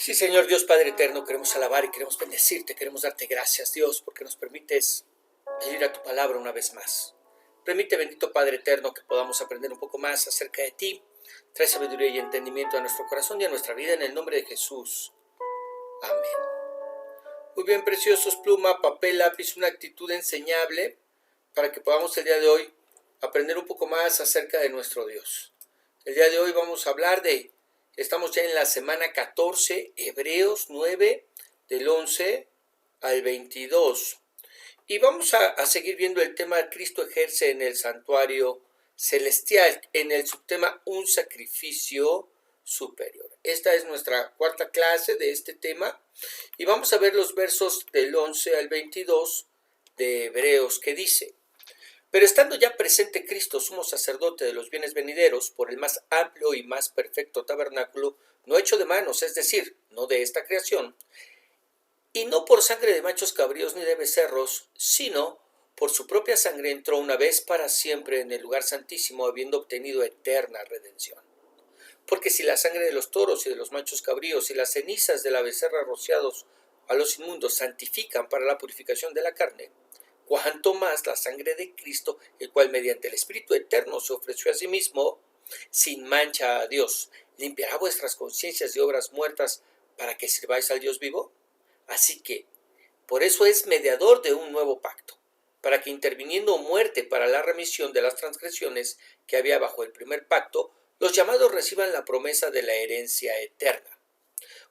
Sí, Señor Dios Padre eterno, queremos alabar y queremos bendecirte, queremos darte gracias, Dios, porque nos permites venir a tu palabra una vez más. Permite, bendito Padre eterno, que podamos aprender un poco más acerca de ti. Trae sabiduría y entendimiento a nuestro corazón y a nuestra vida en el nombre de Jesús. Amén. Muy bien, preciosos, pluma, papel, lápiz, una actitud enseñable para que podamos el día de hoy aprender un poco más acerca de nuestro Dios. El día de hoy vamos a hablar estamos ya en la semana 14, Hebreos 9, del 11 al 22. Y vamos a seguir viendo el tema Cristo ejerce en el santuario celestial, en el subtema un sacrificio superior. Esta es nuestra cuarta clase de este tema y vamos a ver los versos del 11 al 22 de Hebreos que dice: pero estando ya presente Cristo, sumo sacerdote de los bienes venideros, por el más amplio y más perfecto tabernáculo, no hecho de manos, es decir, no de esta creación, y no por sangre de machos cabríos ni de becerros, sino por su propia sangre entró una vez para siempre en el lugar santísimo, habiendo obtenido eterna redención. Porque si la sangre de los toros y de los machos cabríos y las cenizas de la becerra rociados a los inmundos santifican para la purificación de la carne, cuanto más la sangre de Cristo, el cual mediante el Espíritu eterno se ofreció a sí mismo, sin mancha a Dios, limpiará vuestras conciencias de obras muertas para que sirváis al Dios vivo. Así que, por eso es mediador de un nuevo pacto, para que interviniendo muerte para la remisión de las transgresiones que había bajo el primer pacto, los llamados reciban la promesa de la herencia eterna.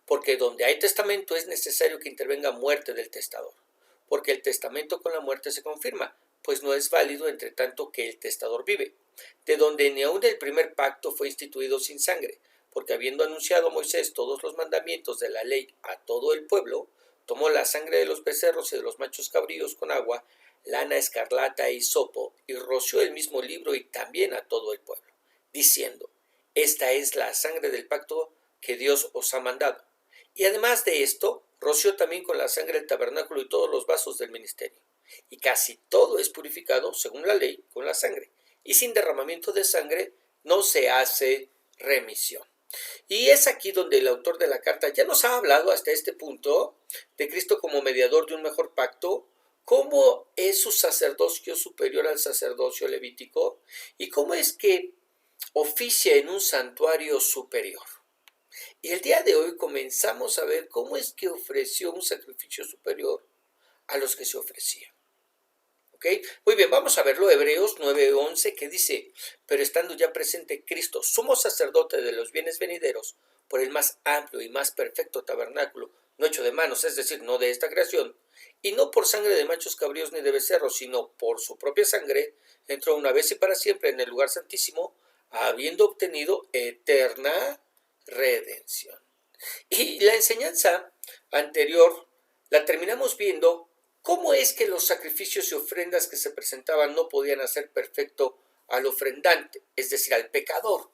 Porque donde hay testamento es necesario que intervenga muerte del testador, porque el testamento con la muerte se confirma, pues no es válido entre tanto que el testador vive, de donde ni aun el primer pacto fue instituido sin sangre, porque habiendo anunciado Moisés todos los mandamientos de la ley a todo el pueblo, tomó la sangre de los becerros y de los machos cabríos con agua, lana escarlata e hisopo, y roció el mismo libro y también a todo el pueblo, diciendo: esta es la sangre del pacto que Dios os ha mandado. Y además de esto, roció también con la sangre el tabernáculo y todos los vasos del ministerio. Y casi todo es purificado, según la ley, con la sangre. Y sin derramamiento de sangre no se hace remisión. Y es aquí donde el autor de la carta ya nos ha hablado hasta este punto de Cristo como mediador de un mejor pacto, cómo es su sacerdocio superior al sacerdocio levítico y cómo es que oficia en un santuario superior. Y el día de hoy comenzamos a ver cómo es que ofreció un sacrificio superior a los que se ofrecían. ¿Ok? Muy bien, vamos a verlo. Hebreos 9:11 que dice: pero estando ya presente Cristo, sumo sacerdote de los bienes venideros, por el más amplio y más perfecto tabernáculo, no hecho de manos, es decir, no de esta creación, y no por sangre de machos cabríos ni de becerros, sino por su propia sangre, entró una vez y para siempre en el lugar santísimo, habiendo obtenido eterna redención. Y la enseñanza anterior la terminamos viendo cómo es que los sacrificios y ofrendas que se presentaban no podían hacer perfecto al ofrendante, es decir, al pecador,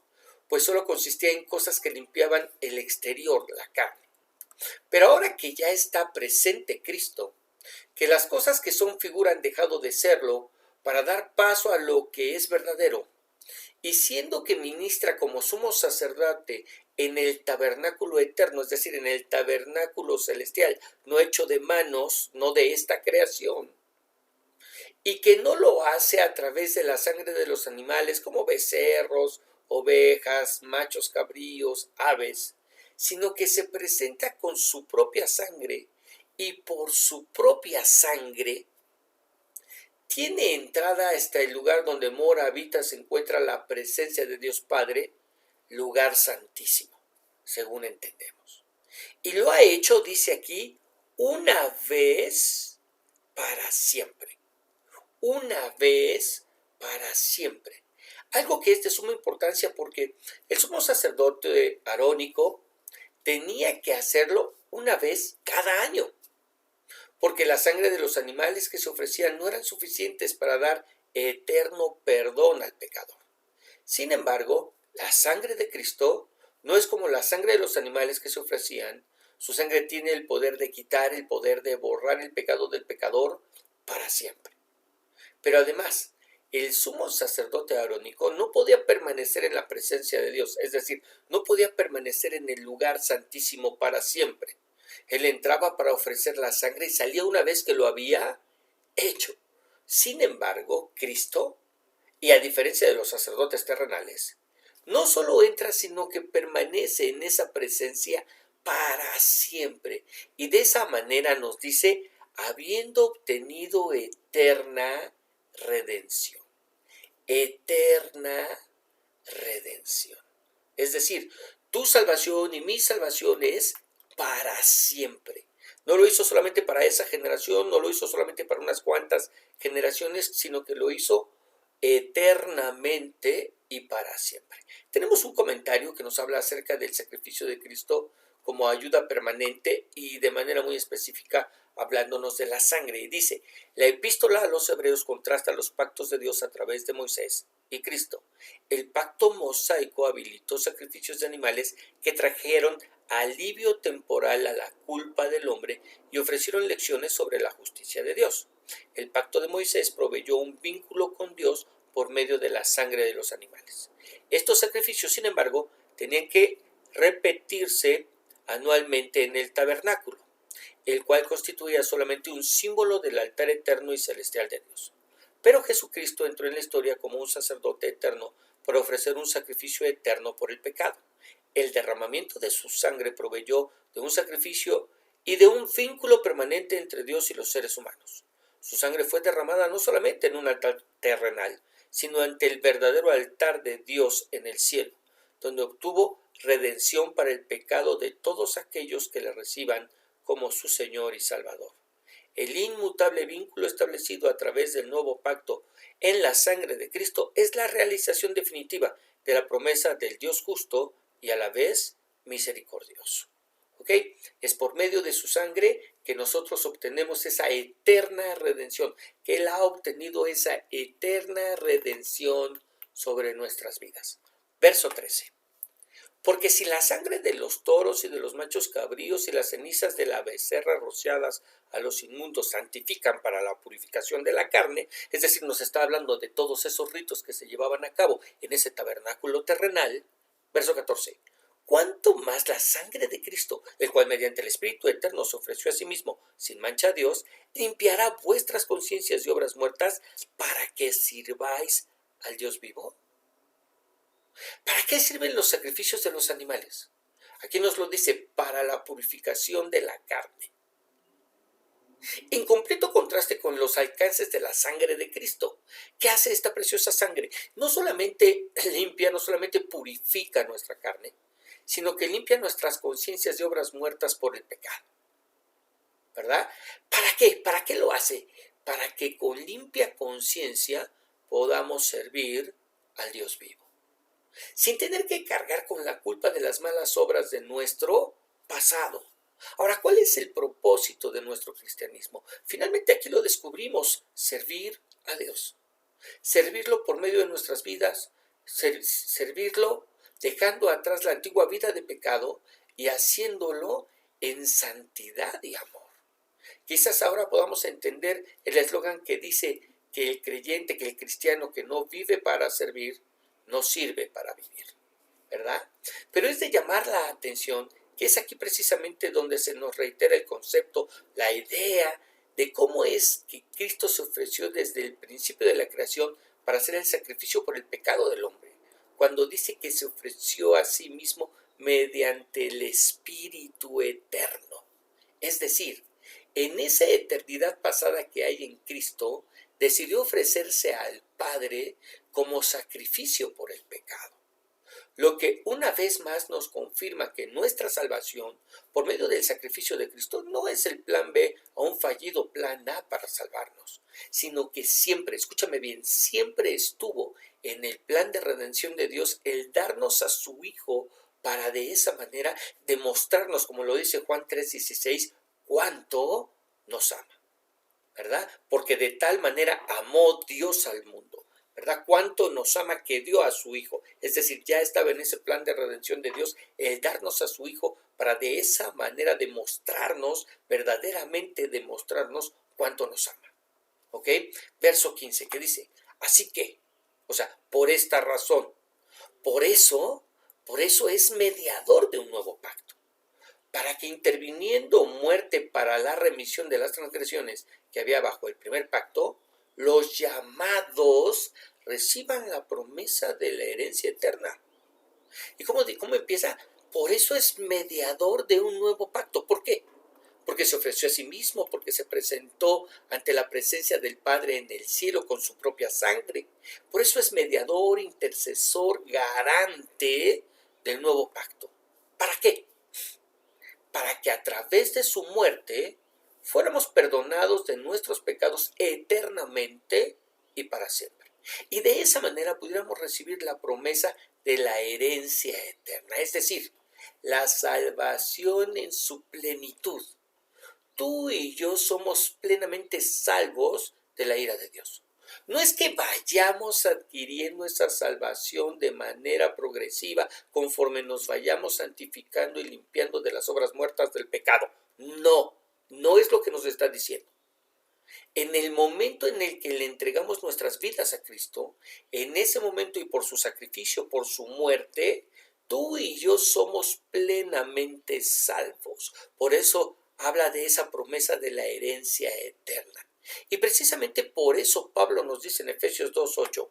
pues solo consistía en cosas que limpiaban el exterior, la carne. Pero ahora que ya está presente Cristo, que las cosas que son figura han dejado de serlo para dar paso a lo que es verdadero, y siendo que ministra como sumo sacerdote en el tabernáculo eterno, es decir, en el tabernáculo celestial, no hecho de manos, no de esta creación, y que no lo hace a través de la sangre de los animales como becerros, ovejas, machos cabríos, aves, sino que se presenta con su propia sangre, y por su propia sangre tiene entrada hasta el lugar donde mora, habita, se encuentra la presencia de Dios Padre, lugar santísimo, según entendemos. Y lo ha hecho, dice aquí, una vez para siempre. Una vez para siempre. Algo que es de suma importancia porque el sumo sacerdote arónico tenía que hacerlo una vez cada año, porque la sangre de los animales que se ofrecían no eran suficientes para dar eterno perdón al pecador. Sin embargo, la sangre de Cristo no es como la sangre de los animales que se ofrecían. Su sangre tiene el poder de quitar, el poder de borrar el pecado del pecador para siempre. Pero además, el sumo sacerdote arónico no podía permanecer en la presencia de Dios, es decir, no podía permanecer en el lugar santísimo para siempre. Él entraba para ofrecer la sangre y salía una vez que lo había hecho. Sin embargo, Cristo, y a diferencia de los sacerdotes terrenales, no solo entra, sino que permanece en esa presencia para siempre. Y de esa manera nos dice, habiendo obtenido eterna redención. Eterna redención. Es decir, tu salvación y mi salvación es para siempre. No lo hizo solamente para esa generación, no lo hizo solamente para unas cuantas generaciones, sino que lo hizo eternamente y para siempre. Tenemos un comentario que nos habla acerca del sacrificio de Cristo como ayuda permanente y de manera muy específica hablándonos de la sangre. Y dice, la epístola a los hebreos contrasta los pactos de Dios a través de Moisés y Cristo. El pacto mosaico habilitó sacrificios de animales que trajeron alivio temporal a la culpa del hombre y ofrecieron lecciones sobre la justicia de Dios. El pacto de Moisés proveyó un vínculo con Dios por medio de la sangre de los animales. Estos sacrificios, sin embargo, tenían que repetirse anualmente en el tabernáculo, el cual constituía solamente un símbolo del altar eterno y celestial de Dios. Pero Jesucristo entró en la historia como un sacerdote eterno para ofrecer un sacrificio eterno por el pecado. El derramamiento de su sangre proveyó de un sacrificio y de un vínculo permanente entre Dios y los seres humanos. Su sangre fue derramada no solamente en un altar terrenal, sino ante el verdadero altar de Dios en el cielo, donde obtuvo redención para el pecado de todos aquellos que le reciban como su Señor y Salvador. El inmutable vínculo establecido a través del nuevo pacto en la sangre de Cristo es la realización definitiva de la promesa del Dios justo y a la vez misericordioso. ¿Ok? Es por medio de su sangre que nosotros obtenemos esa eterna redención, que Él ha obtenido esa eterna redención sobre nuestras vidas. Verso 13. Porque si la sangre de los toros y de los machos cabríos y las cenizas de la becerra rociadas a los inmundos santifican para la purificación de la carne, es decir, nos está hablando de todos esos ritos que se llevaban a cabo en ese tabernáculo terrenal, verso 14, ¿cuánto más la sangre de Cristo, el cual mediante el Espíritu Eterno se ofreció a sí mismo sin mancha a Dios, limpiará vuestras conciencias de obras muertas para que sirváis al Dios vivo? ¿Para qué sirven los sacrificios de los animales? Aquí nos lo dice, para la purificación de la carne. En completo contraste con los alcances de la sangre de Cristo. ¿Qué hace esta preciosa sangre? No solamente limpia, no solamente purifica nuestra carne, sino que limpia nuestras conciencias de obras muertas por el pecado. ¿Verdad? ¿Para qué? ¿Para qué lo hace? Para que con limpia conciencia podamos servir al Dios vivo, sin tener que cargar con la culpa de las malas obras de nuestro pasado. Ahora, ¿cuál es el propósito de nuestro cristianismo? Finalmente aquí lo descubrimos, servir a Dios. Servirlo por medio de nuestras vidas, servirlo dejando atrás la antigua vida de pecado y haciéndolo en santidad y amor. Quizás ahora podamos entender el eslogan que dice que el creyente, que el cristiano que no vive para servir, no sirve para vivir, ¿verdad? Pero es de llamar la atención que es aquí precisamente donde se nos reitera el concepto, la idea de cómo es que Cristo se ofreció desde el principio de la creación para hacer el sacrificio por el pecado del hombre, cuando dice que se ofreció a sí mismo mediante el Espíritu Eterno. Es decir, en esa eternidad pasada que hay en Cristo, decidió ofrecerse al Padre como sacrificio por el pecado. Lo que una vez más nos confirma que nuestra salvación, por medio del sacrificio de Cristo, no es el plan B o un fallido plan A para salvarnos, sino que siempre, escúchame bien, siempre estuvo en el plan de redención de Dios el darnos a su Hijo para de esa manera demostrarnos, como lo dice Juan 3:16, cuánto nos ama, ¿verdad? Porque de tal manera amó Dios al mundo, ¿verdad? Cuánto nos ama que dio a su Hijo. Es decir, ya estaba en ese plan de redención de Dios el darnos a su Hijo para de esa manera demostrarnos, verdaderamente demostrarnos cuánto nos ama. ¿Ok? Verso 15, ¿qué dice? Así que, o sea, por esta razón, por eso, por eso es mediador de un nuevo pacto, para que interviniendo muerte para la remisión de las transgresiones que había bajo el primer pacto, los llamados reciban la promesa de la herencia eterna. ¿Y cómo empieza? Por eso es mediador de un nuevo pacto. ¿Por qué? Porque se ofreció a sí mismo, porque se presentó ante la presencia del Padre en el cielo con su propia sangre. Por eso es mediador, intercesor, garante del nuevo pacto. ¿Para qué? Para que a través de su muerte fuéramos perdonados de nuestros pecados eternamente y para siempre. Y de esa manera pudiéramos recibir la promesa de la herencia eterna, es decir, la salvación en su plenitud. Tú y yo somos plenamente salvos de la ira de Dios. No es que vayamos adquiriendo esa salvación de manera progresiva conforme nos vayamos santificando y limpiando de las obras muertas del pecado. No, no es lo que nos está diciendo. En el momento en el que le entregamos nuestras vidas a Cristo, en ese momento y por su sacrificio, por su muerte, tú y yo somos plenamente salvos. Por eso habla de esa promesa de la herencia eterna. Y precisamente por eso Pablo nos dice en Efesios 2:8,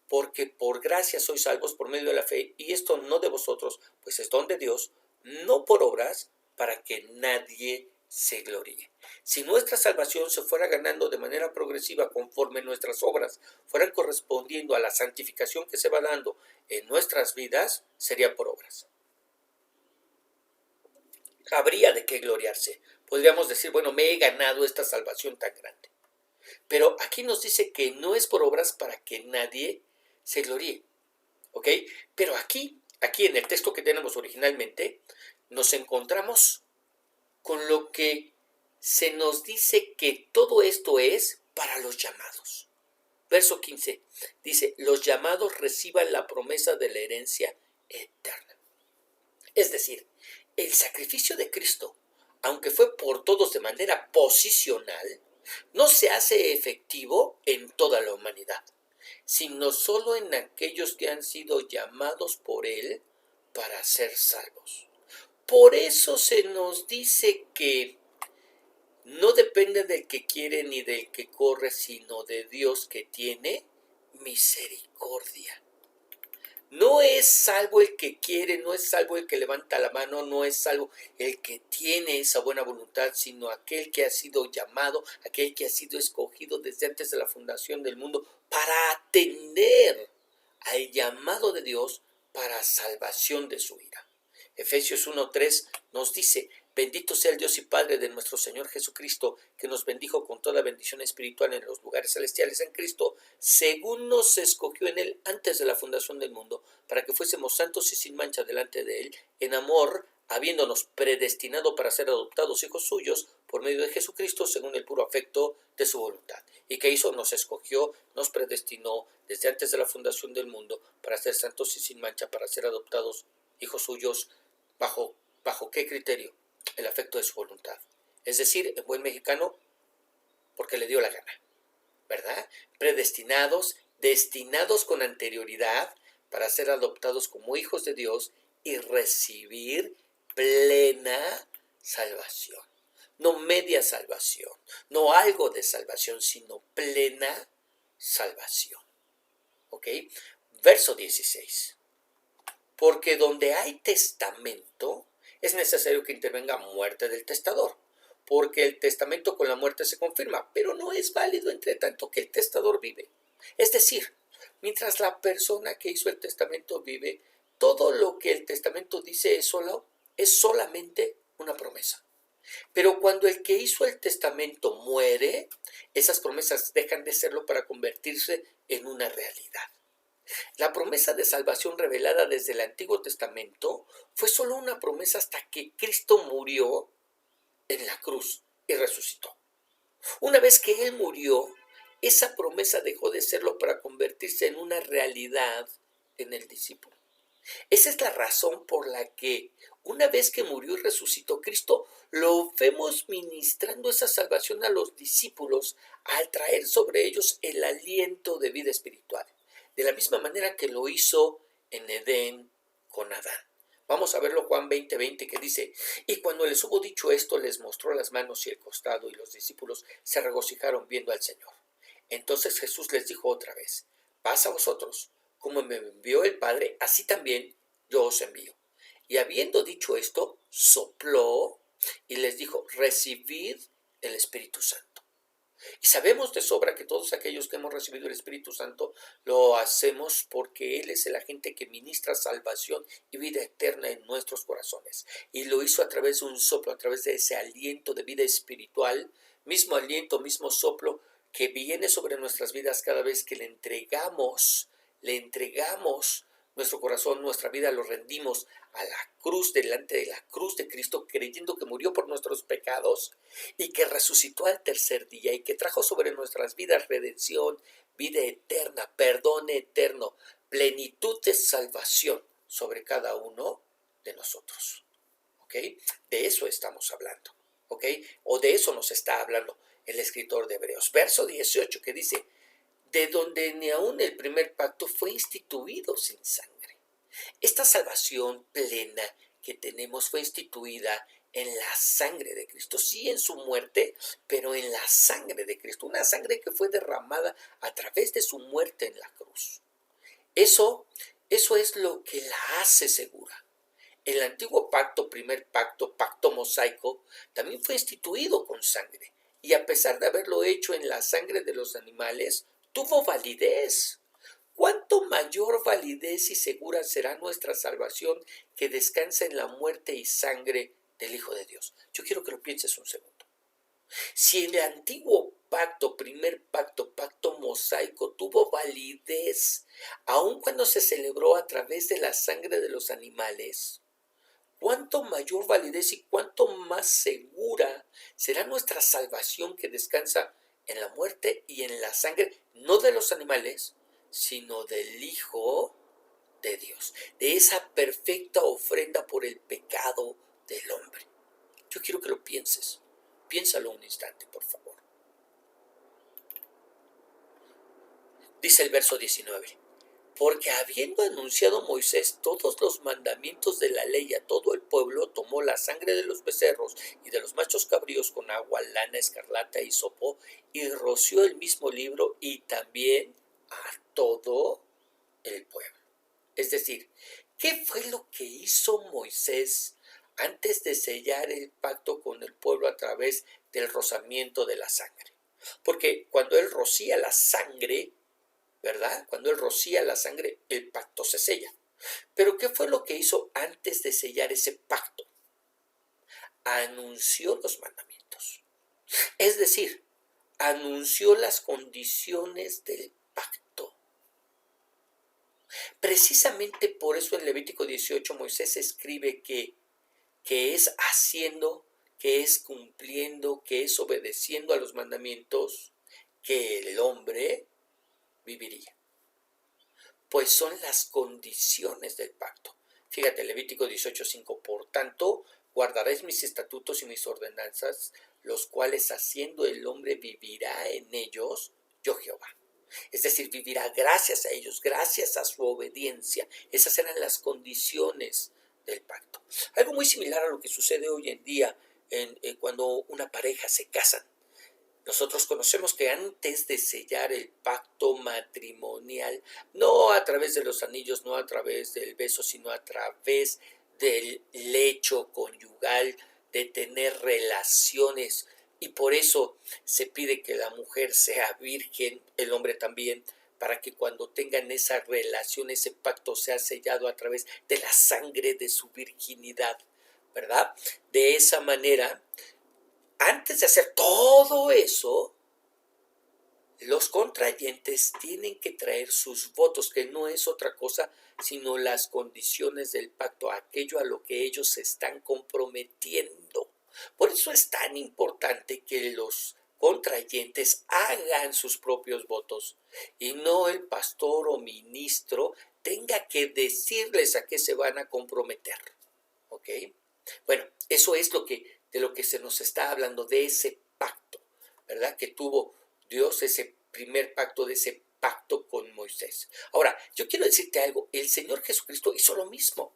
porque por gracia sois salvos por medio de la fe, y esto no de vosotros, pues es don de Dios, no por obras, para que nadie se gloríe. Si nuestra salvación se fuera ganando de manera progresiva conforme nuestras obras fueran correspondiendo a la santificación que se va dando en nuestras vidas, sería por obras. Habría de qué gloriarse. Podríamos decir, bueno, me he ganado esta salvación tan grande. Pero aquí nos dice que no es por obras para que nadie se gloríe. ¿Ok? Pero aquí en el texto que tenemos originalmente, nos encontramos con lo que se nos dice que todo esto es para los llamados. Verso 15 dice, los llamados reciban la promesa de la herencia eterna. Es decir, el sacrificio de Cristo, aunque fue por todos de manera posicional, no se hace efectivo en toda la humanidad, sino solo en aquellos que han sido llamados por Él para ser salvos. Por eso se nos dice que no depende del que quiere ni del que corre, sino de Dios que tiene misericordia. No es salvo el que quiere, no es salvo el que levanta la mano, no es salvo el que tiene esa buena voluntad, sino aquel que ha sido llamado, aquel que ha sido escogido desde antes de la fundación del mundo para atender al llamado de Dios para salvación de su ira. Efesios 1:3 nos dice, bendito sea el Dios y Padre de nuestro Señor Jesucristo, que nos bendijo con toda bendición espiritual en los lugares celestiales en Cristo, según nos escogió en Él antes de la fundación del mundo, para que fuésemos santos y sin mancha delante de Él, en amor, habiéndonos predestinado para ser adoptados hijos suyos por medio de Jesucristo, según el puro afecto de su voluntad. ¿Y qué hizo? Nos escogió, nos predestinó desde antes de la fundación del mundo para ser santos y sin mancha, para ser adoptados hijos suyos. ¿Bajo qué criterio? El afecto de su voluntad. Es decir, en buen mexicano, porque le dio la gana, ¿verdad? Predestinados, destinados con anterioridad para ser adoptados como hijos de Dios y recibir plena salvación. No media salvación, no algo de salvación, sino plena salvación. ¿Ok? Verso 16. Porque donde hay testamento, es necesario que intervenga muerte del testador, porque el testamento con la muerte se confirma, pero no es válido entre tanto que el testador vive. Es decir, mientras la persona que hizo el testamento vive, todo lo que el testamento dice es solamente una promesa. Pero cuando el que hizo el testamento muere, esas promesas dejan de serlo para convertirse en una realidad. La promesa de salvación revelada desde el Antiguo Testamento fue solo una promesa hasta que Cristo murió en la cruz y resucitó. Una vez que Él murió, esa promesa dejó de serlo para convertirse en una realidad en el discípulo. Esa es la razón por la que una vez que murió y resucitó Cristo, lo vemos ministrando esa salvación a los discípulos al traer sobre ellos el aliento de vida espiritual, de la misma manera que lo hizo en Edén con Adán. Vamos a verlo Juan 20:20 que dice, y cuando les hubo dicho esto, les mostró las manos y el costado, y los discípulos se regocijaron viendo al Señor. Entonces Jesús les dijo otra vez, paz a vosotros, como me envió el Padre, así también yo os envío. Y habiendo dicho esto, sopló y les dijo, recibid el Espíritu Santo. Y sabemos de sobra que todos aquellos que hemos recibido el Espíritu Santo lo hacemos porque Él es el agente que ministra salvación y vida eterna en nuestros corazones. Y lo hizo a través de un soplo, a través de ese aliento de vida espiritual, mismo aliento, mismo soplo que viene sobre nuestras vidas cada vez que le entregamos nuestro corazón, nuestra vida, lo rendimos a la cruz, delante de la cruz de Cristo, creyendo que murió por nuestros pecados y que resucitó al tercer día y que trajo sobre nuestras vidas redención, vida eterna, perdón eterno, plenitud de salvación sobre cada uno de nosotros. ¿Ok? De eso estamos hablando. ¿Ok? O de eso nos está hablando el escritor de Hebreos. Verso 18 que dice, de donde ni aun el primer pacto fue instituido sin sangre. Esta salvación plena que tenemos fue instituida en la sangre de Cristo, sí en su muerte, pero en la sangre de Cristo, una sangre que fue derramada a través de su muerte en la cruz. Eso es lo que la hace segura. El antiguo pacto, primer pacto, pacto mosaico, también fue instituido con sangre, y a pesar de haberlo hecho en la sangre de los animales, tuvo validez. ¿Cuánto mayor validez y segura será nuestra salvación que descansa en la muerte y sangre del Hijo de Dios? Yo quiero que lo pienses un segundo. Si el antiguo pacto, primer pacto, pacto mosaico, tuvo validez, aun cuando se celebró a través de la sangre de los animales, ¿cuánto mayor validez y cuánto más segura será nuestra salvación que descansa en la muerte y en la sangre, no de los animales, sino del Hijo de Dios, de esa perfecta ofrenda por el pecado del hombre? Yo quiero que lo pienses. Piénsalo un instante, por favor. Dice el verso 19. Porque habiendo anunciado Moisés todos los mandamientos de la ley a todo el pueblo, tomó la sangre de los becerros y de los machos cabríos con agua, lana, escarlata y hisopo, y roció el mismo libro y también a todo el pueblo. Es decir, ¿qué fue lo que hizo Moisés antes de sellar el pacto con el pueblo a través del rozamiento de la sangre? Porque cuando él rocía la sangre, ¿verdad? Cuando él rocía la sangre, el pacto se sella. Pero ¿qué fue lo que hizo antes de sellar ese pacto? Anunció los mandamientos. Es decir, anunció las condiciones del pacto. Precisamente por eso en Levítico 18 Moisés escribe que es haciendo, que es cumpliendo, que es obedeciendo a los mandamientos que el hombre viviría. Pues son las condiciones del pacto. Fíjate, Levítico 18:5, por tanto, guardaréis mis estatutos y mis ordenanzas, los cuales haciendo el hombre vivirá en ellos, yo Jehová. Es decir, vivirá gracias a ellos, gracias a su obediencia. Esas eran las condiciones del pacto. Algo muy similar a lo que sucede hoy en día cuando una pareja se casa. Nosotros conocemos que antes de sellar el pacto matrimonial, no a través de los anillos, no a través del beso, sino a través del lecho conyugal, de tener relaciones, y por eso se pide que la mujer sea virgen, el hombre también, para que cuando tengan esa relación, ese pacto sea sellado a través de la sangre de su virginidad, ¿verdad? De esa manera, antes de hacer todo eso, los contrayentes tienen que traer sus votos, que no es otra cosa sino las condiciones del pacto, aquello a lo que ellos se están comprometiendo. Por eso es tan importante que los contrayentes hagan sus propios votos y no el pastor o ministro tenga que decirles a qué se van a comprometer. ¿Ok? Bueno, eso es de lo que se nos está hablando, de ese pacto, ¿verdad? Que tuvo Dios, ese primer pacto, de ese pacto con Moisés. Ahora, yo quiero decirte algo, el Señor Jesucristo hizo lo mismo.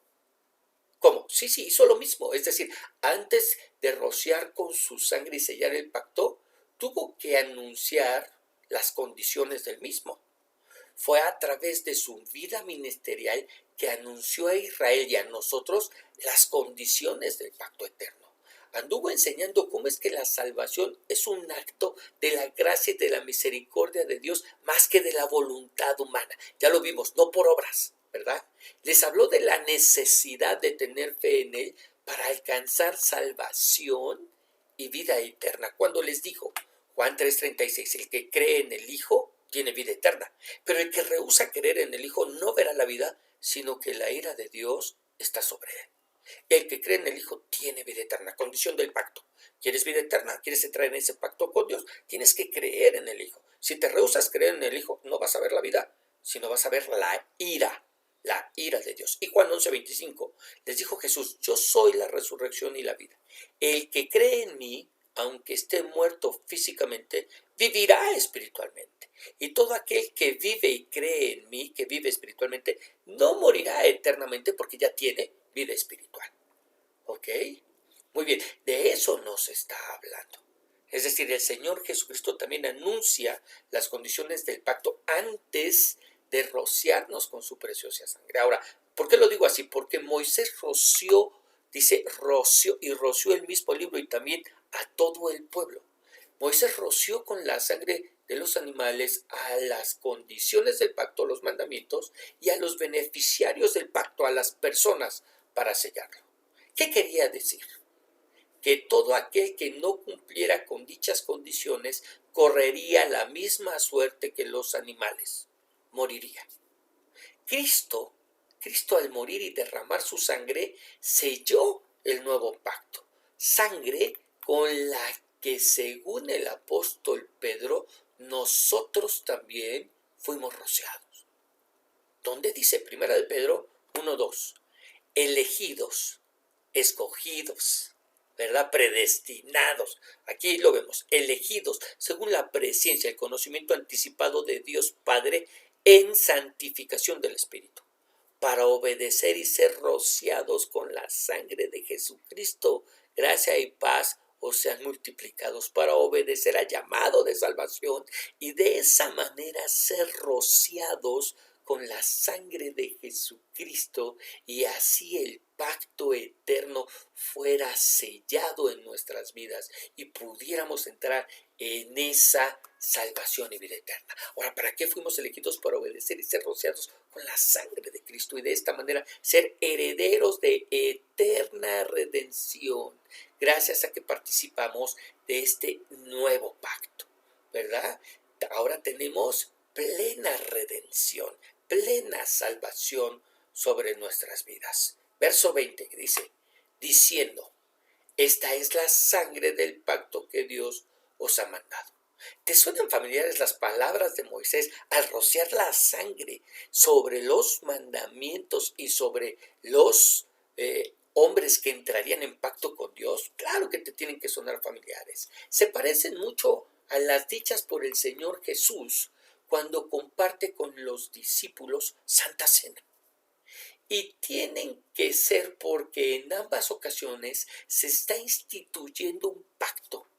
¿Cómo? Sí, hizo lo mismo. Es decir, antes de rociar con su sangre y sellar el pacto, tuvo que anunciar las condiciones del mismo. Fue a través de su vida ministerial que anunció a Israel y a nosotros las condiciones del pacto eterno. Anduvo enseñando cómo es que la salvación es un acto de la gracia y de la misericordia de Dios más que de la voluntad humana. Ya lo vimos, no por obras, ¿verdad? Les habló de la necesidad de tener fe en Él para alcanzar salvación y vida eterna. Cuando les dijo, Juan 3:36, el que cree en el Hijo tiene vida eterna, pero el que rehúsa creer en el Hijo no verá la vida, sino que la ira de Dios está sobre él. El que cree en el Hijo tiene vida eterna, condición del pacto. ¿Quieres vida eterna? ¿Quieres entrar en ese pacto con Dios? Tienes que creer en el Hijo. Si te rehusas creer en el Hijo, no vas a ver la vida, sino vas a ver la ira de Dios. Y Juan 11:25, les dijo Jesús, yo soy la resurrección y la vida. El que cree en mí, aunque esté muerto físicamente, vivirá espiritualmente. Y todo aquel que vive y cree en mí, que vive espiritualmente, no morirá eternamente porque ya tiene vida espiritual. ¿Ok? Muy bien, de eso nos está hablando. Es decir, el Señor Jesucristo también anuncia las condiciones del pacto antes de rociarnos con su preciosa sangre. Ahora, ¿por qué lo digo así? Porque Moisés roció, dice roció, y roció el mismo libro y también a todo el pueblo. Moisés roció con la sangre de los animales a las condiciones del pacto, los mandamientos, y a los beneficiarios del pacto, a las personas, para sellarlo. ¿Qué quería decir? Que todo aquel que no cumpliera con dichas condiciones correría la misma suerte que los animales, moriría. Cristo al morir y derramar su sangre, selló el nuevo pacto, sangre con la que, según el apóstol Pedro, nosotros también fuimos rociados. ¿Dónde dice? Primera de Pedro 1:2, elegidos, escogidos, ¿verdad? Predestinados. Aquí lo vemos, elegidos según la presencia, el conocimiento anticipado de Dios Padre en santificación del Espíritu, para obedecer y ser rociados con la sangre de Jesucristo. Gracia y paz os sean multiplicados, para obedecer al llamado de salvación y de esa manera ser rociados con la sangre de Jesucristo, y así el pacto eterno fuera sellado en nuestras vidas y pudiéramos entrar en esa salvación y vida eterna. Ahora, ¿para qué fuimos elegidos? Para obedecer y ser rociados con la sangre de Cristo y de esta manera ser herederos de eterna redención, gracias a que participamos de este nuevo pacto, ¿verdad? Ahora tenemos plena redención, plena salvación sobre nuestras vidas. Verso 20 que dice, diciendo, esta es la sangre del pacto que Dios os ha mandado. ¿Te suenan familiares las palabras de Moisés al rociar la sangre sobre los mandamientos y sobre los hombres que entrarían en pacto con Dios? Claro que te tienen que sonar familiares. Se parecen mucho a las dichas por el Señor Jesús cuando comparte con los discípulos Santa Cena. Y tienen que ser porque en ambas ocasiones se está instituyendo un pacto.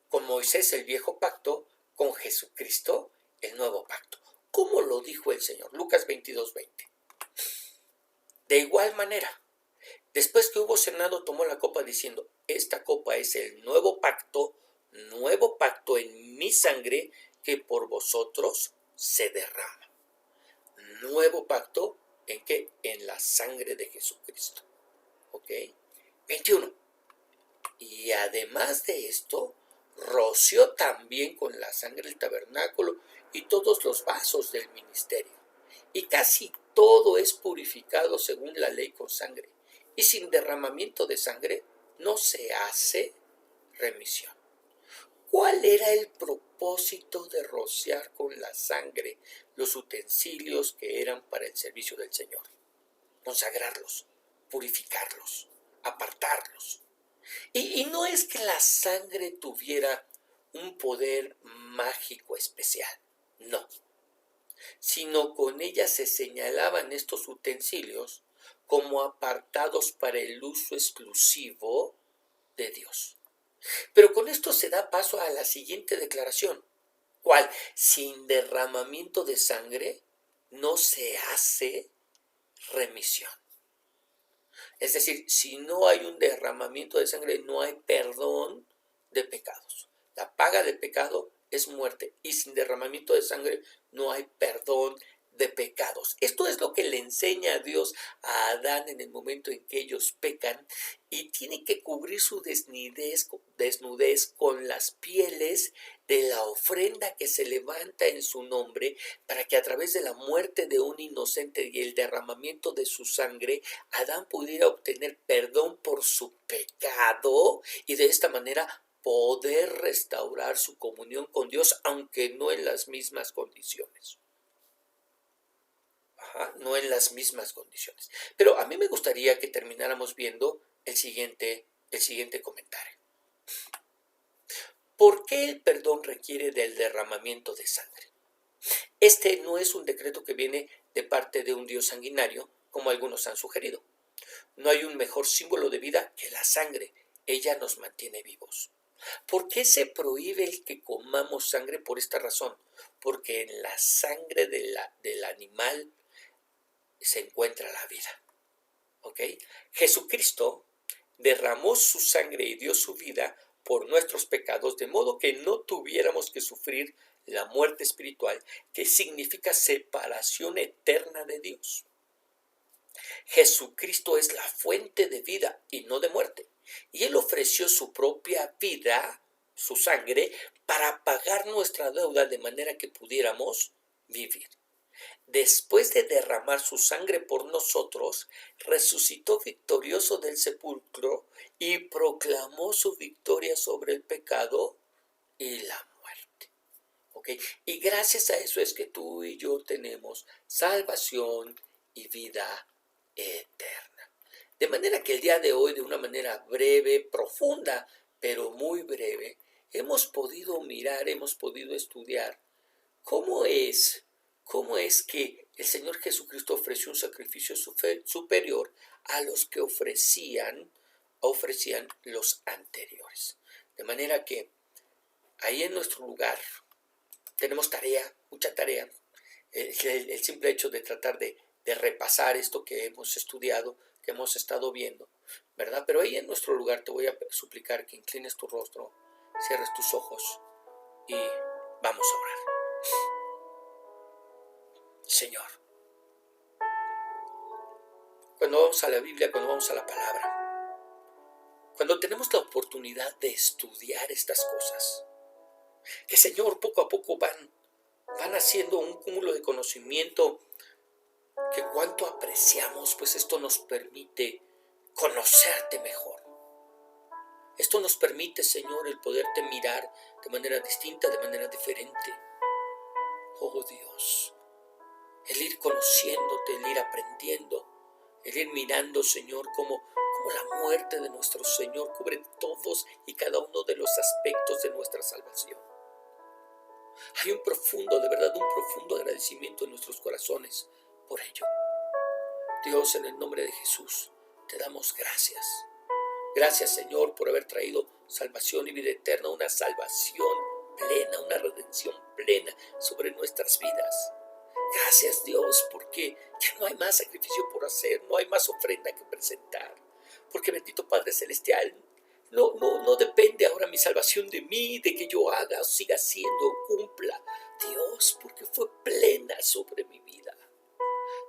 Con Moisés el viejo pacto, con Jesucristo el nuevo pacto. ¿Cómo lo dijo el Señor? Lucas 22:20. De igual manera, después que hubo cenado, tomó la copa diciendo, esta copa es el nuevo pacto en mi sangre que por vosotros se derrama. Nuevo pacto, ¿en qué? En la sangre de Jesucristo. ¿Ok? 21. Y además de esto, roció también con la sangre el tabernáculo y todos los vasos del ministerio. Y casi todo es purificado según la ley con sangre. Y sin derramamiento de sangre no se hace remisión. ¿Cuál era el propósito de rociar con la sangre los utensilios que eran para el servicio del Señor? Consagrarlos, purificarlos, apartarlos. Y no es que la sangre tuviera un poder mágico especial, no, sino con ella se señalaban estos utensilios como apartados para el uso exclusivo de Dios. Pero con esto se da paso a la siguiente declaración. ¿Cuál? Sin derramamiento de sangre no se hace remisión. Es decir, si no hay un derramamiento de sangre, no hay perdón de pecados. La paga del pecado es muerte y sin derramamiento de sangre no hay perdón de pecados. Esto es lo que le enseña a Dios a Adán en el momento en que ellos pecan y tiene que cubrir su desnudez con las pieles de la ofrenda que se levanta en su nombre para que a través de la muerte de un inocente y el derramamiento de su sangre, Adán pudiera obtener perdón por su pecado y de esta manera poder restaurar su comunión con Dios, aunque no en las mismas condiciones. No en las mismas condiciones. Pero a mí me gustaría que termináramos viendo el siguiente comentario. ¿Por qué el perdón requiere del derramamiento de sangre? Este no es un decreto que viene de parte de un Dios sanguinario, como algunos han sugerido. No hay un mejor símbolo de vida que la sangre. Ella nos mantiene vivos. ¿Por qué se prohíbe el que comamos sangre? Por esta razón. Porque en la sangre del animal se encuentra la vida. ¿Ok? Jesucristo derramó su sangre y dio su vida por nuestros pecados, de modo que no tuviéramos que sufrir la muerte espiritual, que significa separación eterna de Dios. Jesucristo es la fuente de vida y no de muerte. Y Él ofreció su propia vida, su sangre, para pagar nuestra deuda de manera que pudiéramos vivir. Después de derramar su sangre por nosotros, resucitó victorioso del sepulcro y proclamó su victoria sobre el pecado y la muerte. ¿Okay? Y gracias a eso es que tú y yo tenemos salvación y vida eterna. De manera que el día de hoy, de una manera breve, profunda, pero muy breve, hemos podido mirar, hemos podido estudiar cómo es que el Señor Jesucristo ofreció un sacrificio superior a los que ofrecían los anteriores. De manera que ahí en nuestro lugar tenemos tarea, mucha tarea. El simple hecho de tratar de repasar esto que hemos estudiado, que hemos estado viendo, ¿verdad? Pero ahí en nuestro lugar te voy a suplicar que inclines tu rostro, cierres tus ojos y vamos a orar. Señor, cuando vamos a la Biblia, cuando vamos a la palabra, cuando tenemos la oportunidad de estudiar estas cosas, que Señor poco a poco van haciendo un cúmulo de conocimiento que cuánto apreciamos, pues esto nos permite conocerte mejor. Esto nos permite, Señor, el poderte mirar de manera distinta, de manera diferente. Oh Dios, el ir conociéndote, el ir aprendiendo, el ir mirando, Señor, cómo la muerte de nuestro Señor cubre todos y cada uno de los aspectos de nuestra salvación. Hay un profundo agradecimiento en nuestros corazones por ello. Dios, en el nombre de Jesús, te damos gracias. Gracias, Señor, por haber traído salvación y vida eterna, una salvación plena, una redención plena sobre nuestras vidas. Gracias, Dios, porque ya no hay más sacrificio por hacer, no hay más ofrenda que presentar. Porque, bendito Padre Celestial, no depende ahora mi salvación de mí, de que yo haga o siga haciendo, cumpla. Dios, porque fue plena sobre mi vida.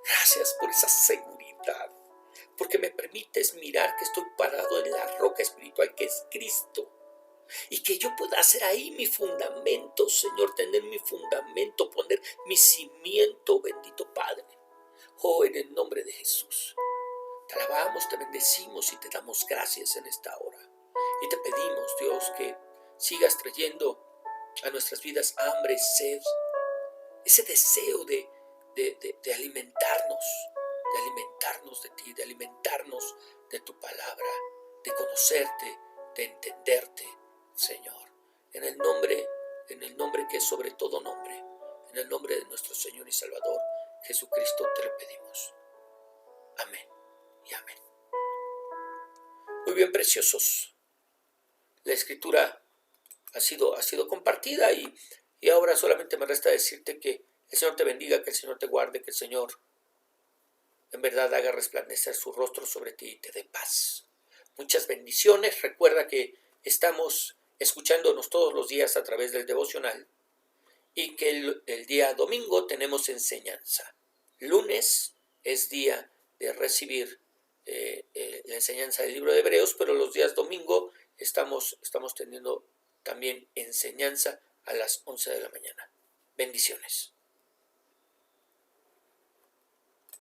Gracias por esa seguridad, porque me permites mirar que estoy parado en la roca espiritual que es Cristo. Y que yo pueda hacer ahí mi fundamento, Señor, tener mi fundamento, poner mi cimiento, bendito Padre. Oh, en el nombre de Jesús, te alabamos, te bendecimos y te damos gracias en esta hora. Y te pedimos, Dios, que sigas trayendo a nuestras vidas hambre, sed, ese deseo de alimentarnos de ti, de alimentarnos de tu palabra, de conocerte, de entenderte, Señor. En el nombre que es sobre todo nombre, en el nombre de nuestro Señor y Salvador, Jesucristo, te lo pedimos. Amén y amén. Muy bien, preciosos. La Escritura ha sido compartida y ahora solamente me resta decirte que el Señor te bendiga, que el Señor te guarde, que el Señor en verdad haga resplandecer su rostro sobre ti y te dé paz. Muchas bendiciones. Recuerda que estamos escuchándonos todos los días a través del devocional y que el día domingo tenemos enseñanza. Lunes es día de recibir la enseñanza del libro de Hebreos, pero los días domingo estamos teniendo también enseñanza a las 11 de la mañana. Bendiciones.